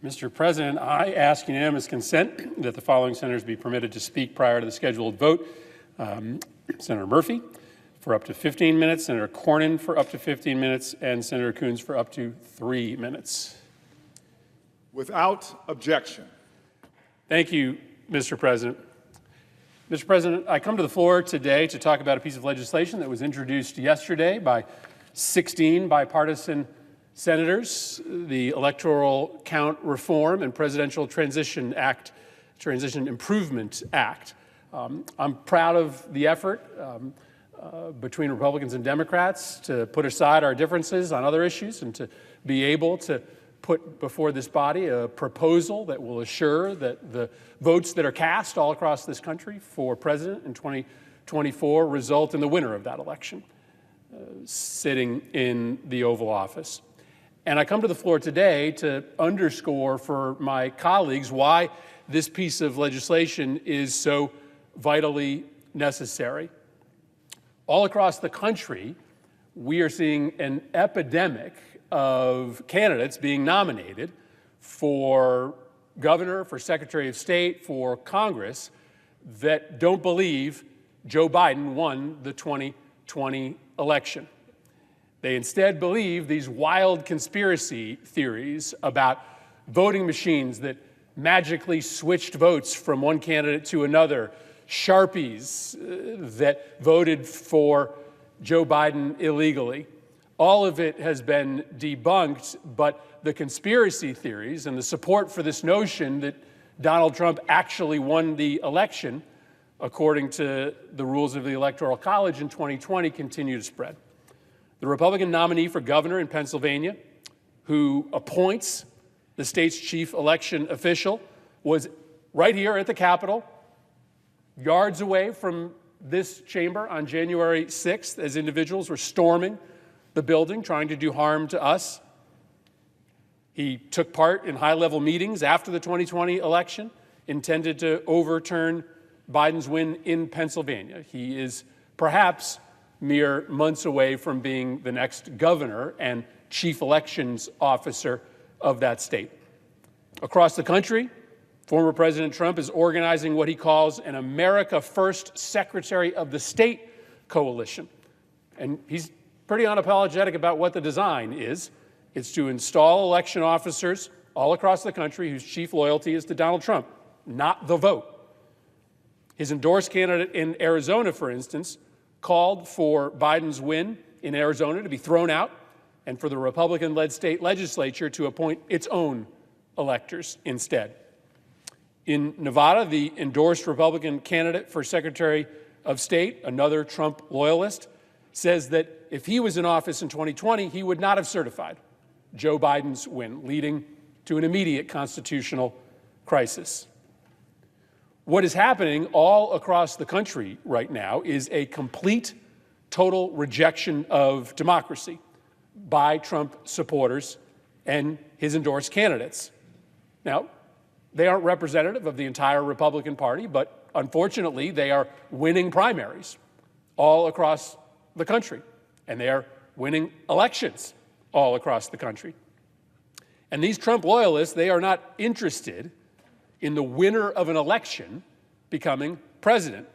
Mr. President, I ask unanimous consent that the following senators be permitted to speak prior to the scheduled vote. Senator Murphy for up to 15 minutes, Senator Cornyn for up to 15 minutes, and Senator Coons for up to 3 minutes. Without objection. Thank you, Mr. President. Mr. President, I come to the floor today to talk about a piece of legislation that was introduced yesterday by 16 bipartisan senators, the Electoral Count Reform and Presidential Transition Improvement Act. I'm proud of the effort between Republicans and Democrats to put aside our differences on other issues and to be able to put before this body a proposal that will assure that the votes that are cast all across this country for president in 2024 result in the winner of that election, sitting in the Oval Office. And I come to the floor today to underscore for my colleagues why this piece of legislation is so vitally necessary. All across the country, we are seeing an epidemic of candidates being nominated for governor, for Secretary of State, for Congress that don't believe Joe Biden won the 2020 election. They instead believe these wild conspiracy theories about voting machines that magically switched votes from one candidate to another, Sharpies that voted for Joe Biden illegally. All of it has been debunked, but the conspiracy theories and the support for this notion that Donald Trump actually won the election, according to the rules of the Electoral College in 2020, continue to spread. The Republican nominee for governor in Pennsylvania, who appoints the state's chief election official, was right here at the Capitol, yards away from this chamber on January 6th, as individuals were storming the building, trying to do harm to us. He took part in high-level meetings after the 2020 election, intended to overturn Biden's win in Pennsylvania. He is perhaps mere months away from being the next governor and chief elections officer of that state. Across the country, former President Trump is organizing what he calls an America First Secretary of the State coalition. And he's pretty unapologetic about what the design is. It's to install election officers all across the country whose chief loyalty is to Donald Trump, not the vote. His endorsed candidate in Arizona, for instance, called for Biden's win in Arizona to be thrown out and for the Republican-led state legislature to appoint its own electors instead. In Nevada, the endorsed Republican candidate for Secretary of State, another Trump loyalist, says that if he was in office in 2020, he would not have certified Joe Biden's win, leading to an immediate constitutional crisis. What is happening all across the country right now is a complete, total rejection of democracy by Trump supporters and his endorsed candidates. Now, they aren't representative of the entire Republican Party, but unfortunately, they are winning primaries all across the country, and they are winning elections all across the country. And these Trump loyalists, they are not interested in the winner of an election becoming president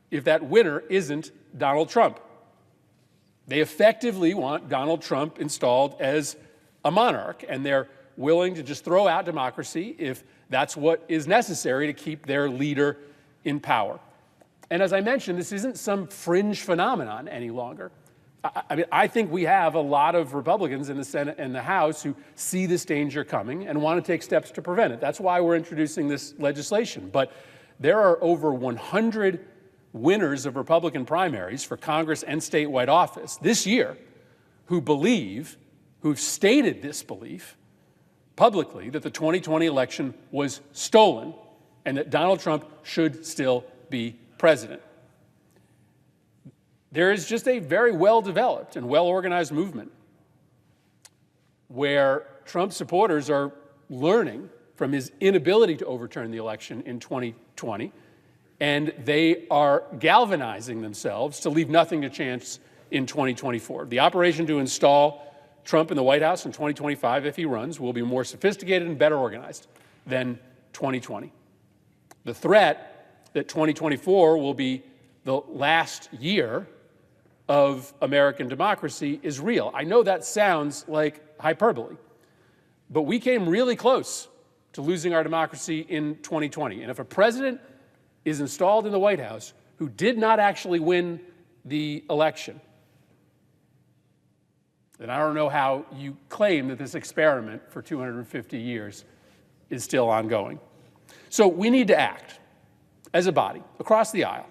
if that winner isn't Donald Trump. They effectively want Donald Trump installed as a monarch, and they're willing to just throw out democracy if that's what is necessary to keep their leader in power. And as I mentioned, this isn't some fringe phenomenon any longer. I think we have a lot of Republicans in the Senate and the House who see this danger coming and want to take steps to prevent it. That's why we're introducing this legislation. But there are over 100 winners of Republican primaries for Congress and statewide office this year who've stated this belief publicly, that the 2020 election was stolen and that Donald Trump should still be president. There is just a very well-developed and well-organized movement where Trump supporters are learning from his inability to overturn the election in 2020, and they are galvanizing themselves to leave nothing to chance in 2024. The operation to install Trump in the White House in 2025, if he runs, will be more sophisticated and better organized than 2020. The threat that 2024 will be the last year of American democracy is real. I know that sounds like hyperbole, but we came really close to losing our democracy in 2020. And if a president is installed in the White House who did not actually win the election, then I don't know how you claim that this experiment for 250 years is still ongoing. So we need to act as a body, across the aisle.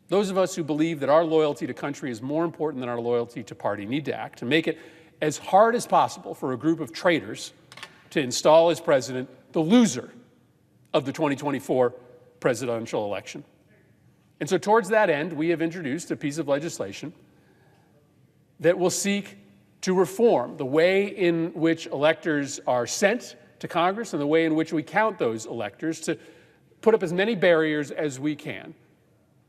Those of us who believe that our loyalty to country is more important than our loyalty to party need to act to make it as hard as possible for a group of traitors to install as president the loser of the 2024 presidential election. And so towards that end, we have introduced a piece of legislation that will seek to reform the way in which electors are sent to Congress and the way in which we count those electors, to put up as many barriers as we can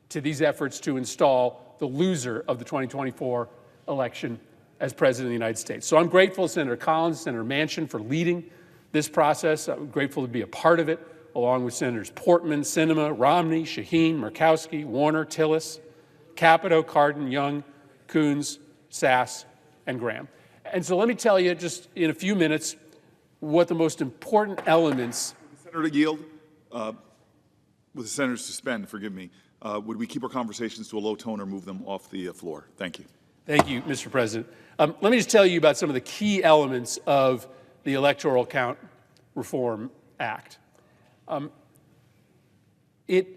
to these efforts to install the loser of the 2024 election as President of the United States. So I'm grateful to Senator Collins, Senator Manchin for leading this process. I'm grateful to be a part of it, along with Senators Portman, Sinema, Romney, Shaheen, Murkowski, Warner, Tillis, Capito, Cardin, Young, Coons, Sass, and Graham. And so let me tell you just in a few minutes what the most important elements. Senator yield, with the senators suspend, forgive me, would we keep our conversations to a low tone or move them off the floor? Thank you. Thank you, Mr. President. Let me just tell you about some of the key elements of the Electoral Count Reform Act. It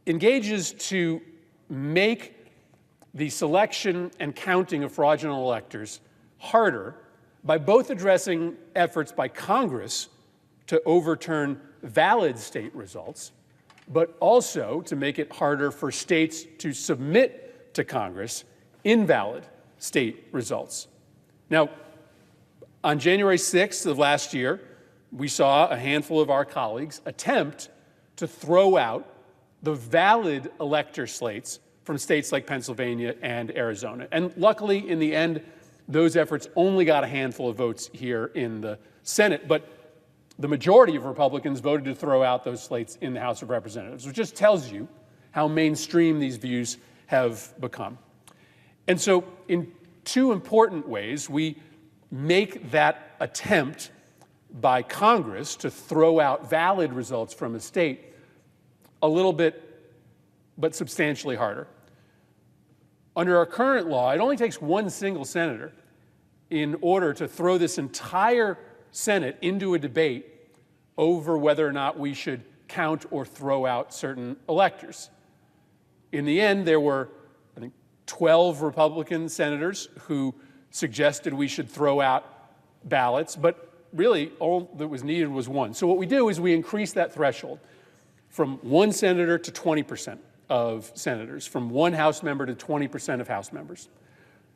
engages to make the selection and counting of fraudulent electors harder by both addressing efforts by Congress to overturn valid state results, but also to make it harder for states to submit to Congress invalid state results. Now, on January 6th of last year, we saw a handful of our colleagues attempt to throw out the valid elector slates from states like Pennsylvania and Arizona. And luckily, in the end, those efforts only got a handful of votes here in the Senate, but the majority of Republicans voted to throw out those slates in the House of Representatives, which just tells you how mainstream these views have become. And so in two important ways, we make that attempt by Congress to throw out valid results from a state a little bit, but substantially harder. Under our current law, it only takes one single senator in order to throw this entire Senate into a debate over whether or not we should count or throw out certain electors. In the end, there were, I think, 12 Republican senators who suggested we should throw out ballots, but really all that was needed was one. So what we do is we increase that threshold from one senator to 20% of senators, from one House member to 20% of House members,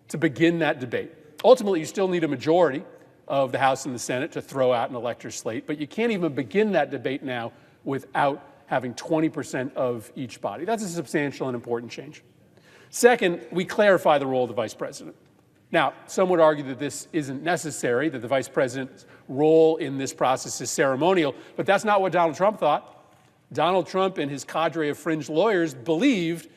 to begin that debate. Ultimately, you still need a majority of the House and the Senate to throw out an elector slate, but you can't even begin that debate now without having 20% of each body. That's a substantial and important change. Second, we clarify the role of the vice president. Now, some would argue that this isn't necessary, that the vice president's role in this process is ceremonial, but that's not what Donald Trump thought. Donald Trump and his cadre of fringe lawyers believed,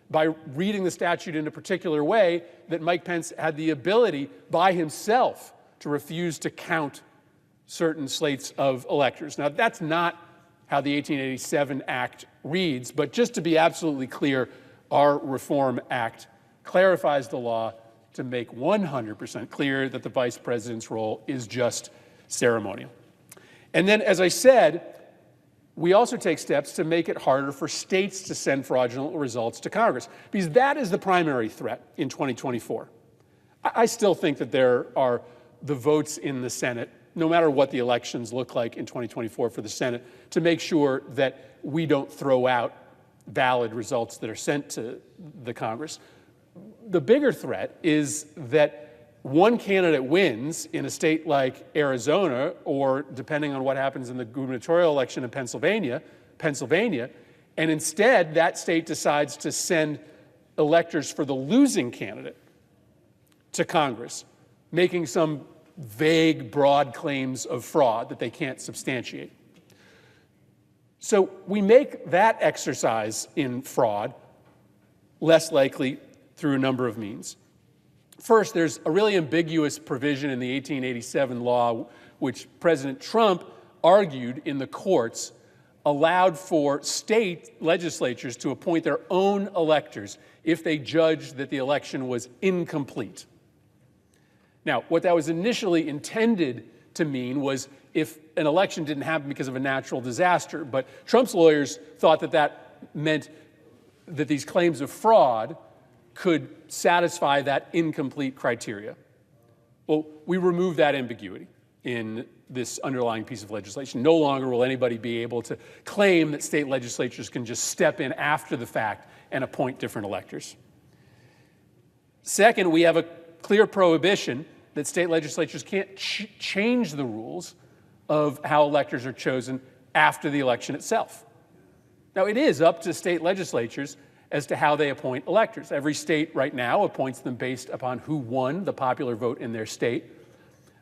by reading the statute in a particular way, that Mike Pence had the ability by himself to refuse to count certain slates of electors. Now, that's not how the 1887 Act reads, but just to be absolutely clear, our Reform Act clarifies the law to make 100% clear that the vice president's role is just ceremonial. And then, as I said, we also take steps to make it harder for states to send fraudulent results to Congress, because that is the primary threat in 2024. I still think that there are the votes in the Senate, no matter what the elections look like in 2024 for the Senate, to make sure that we don't throw out valid results that are sent to the Congress. The bigger threat is that one candidate wins in a state like Arizona, or depending on what happens in the gubernatorial election in Pennsylvania, and instead that state decides to send electors for the losing candidate to Congress making some vague, broad claims of fraud that they can't substantiate. So we make that exercise in fraud less likely through a number of means. First, there's a really ambiguous provision in the 1887 law, which President Trump argued in the courts allowed for state legislatures to appoint their own electors if they judged that the election was incomplete. Now, what that was initially intended to mean was if an election didn't happen because of a natural disaster, but Trump's lawyers thought that that meant that these claims of fraud could satisfy that incomplete criteria. Well, we removed that ambiguity in this underlying piece of legislation. No longer will anybody be able to claim that state legislatures can just step in after the fact and appoint different electors. Second, we have a clear prohibition that state legislatures can't change the rules of how electors are chosen after the election itself. Now, it is up to state legislatures as to how they appoint electors. Every state right now appoints them based upon who won the popular vote in their state.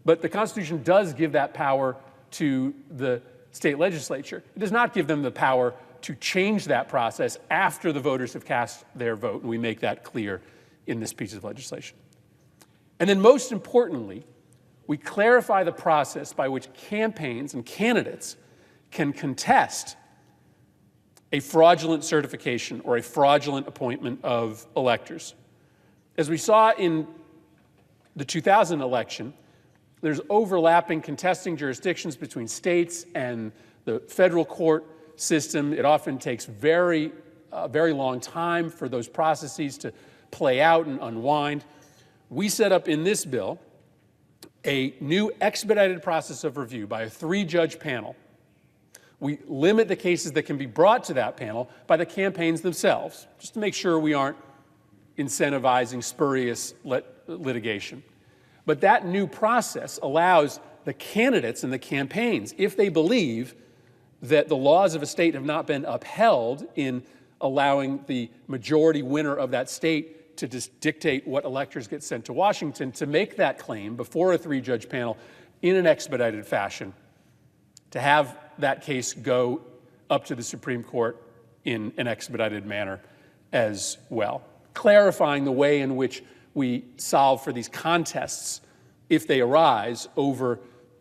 But the Constitution does give that power to the state legislature. It does not give them the power to change that process after the voters have cast their vote, and we make that clear in this piece of legislation. And then most importantly, we clarify the process by which campaigns and candidates can contest a fraudulent certification or a fraudulent appointment of electors. As we saw in the 2000 election, there's overlapping contesting jurisdictions between states and the federal court system. It often takes very long time for those processes to play out and unwind. We set up in this bill a new expedited process of review by a 3-judge panel. We limit the cases that can be brought to that panel by the campaigns themselves, just to make sure we aren't incentivizing spurious litigation. But that new process allows the candidates and the campaigns, if they believe that the laws of a state have not been upheld in allowing the majority winner of that state to dictate what electors get sent to Washington, to make that claim before a 3-judge panel in an expedited fashion, to have that case go up to the Supreme Court in an expedited manner as well, clarifying the way in which we solve for these contests if they arise over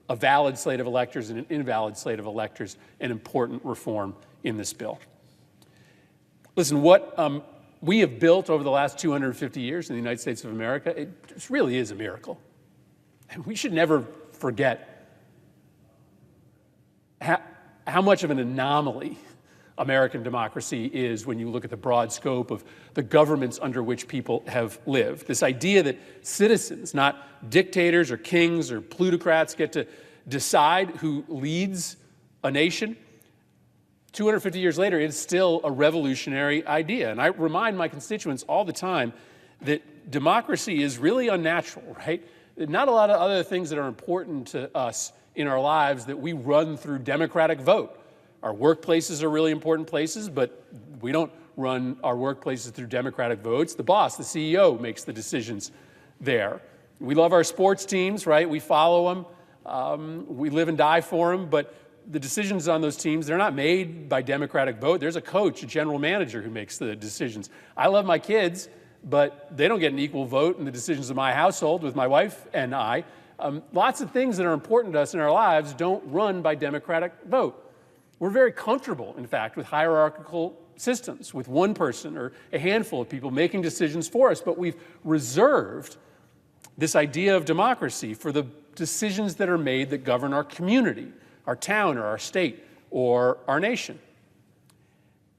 a valid slate of electors and an invalid slate of electors, an important reform in this bill. Listen, what we have built over the last 250 years in the United States of America, it really is a miracle. And we should never forget how much of an anomaly American democracy is when you look at the broad scope of the governments under which people have lived. This idea that citizens, not dictators or kings or plutocrats, get to decide who leads a nation, 250 years later, it's still a revolutionary idea. And I remind my constituents all the time that democracy is really unnatural, right? Not a lot of other things that are important to us in our lives that we run through democratic vote. Our workplaces are really important places, but we don't run our workplaces through democratic votes. The boss, the CEO, makes the decisions there. We love our sports teams, right? We follow them. We live and die for them, but the decisions on those teams, they're not made by democratic vote. There's a coach, a general manager who makes the decisions. I love my kids, but they don't get an equal vote in the decisions of my household with my wife and I. Lots of things that are important to us in our lives don't run by democratic vote. We're very comfortable, in fact, with hierarchical systems, with one person or a handful of people making decisions for us, but we've reserved this idea of democracy for the decisions that are made that govern our community, our town or our state or our nation.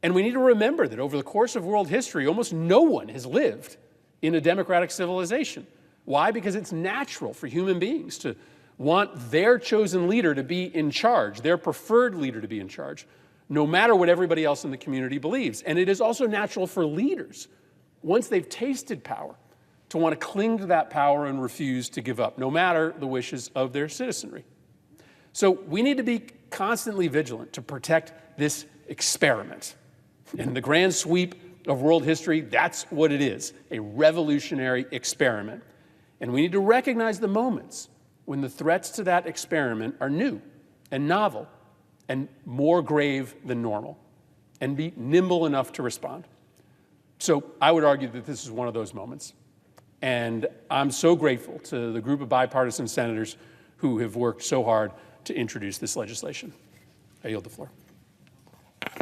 And we need to remember that over the course of world history, almost no one has lived in a democratic civilization. Why? Because it's natural for human beings to want their chosen leader to be in charge, their preferred leader to be in charge, no matter what everybody else in the community believes. And it is also natural for leaders, once they've tasted power, to want to cling to that power and refuse to give up, no matter the wishes of their citizenry. So we need to be constantly vigilant to protect this experiment. In the grand sweep of world history, that's what it is, a revolutionary experiment. And we need to recognize the moments when the threats to that experiment are new and novel and more grave than normal, and be nimble enough to respond. So I would argue that this is one of those moments. And I'm so grateful to the group of bipartisan senators who have worked so hard to introduce this legislation. I yield the floor.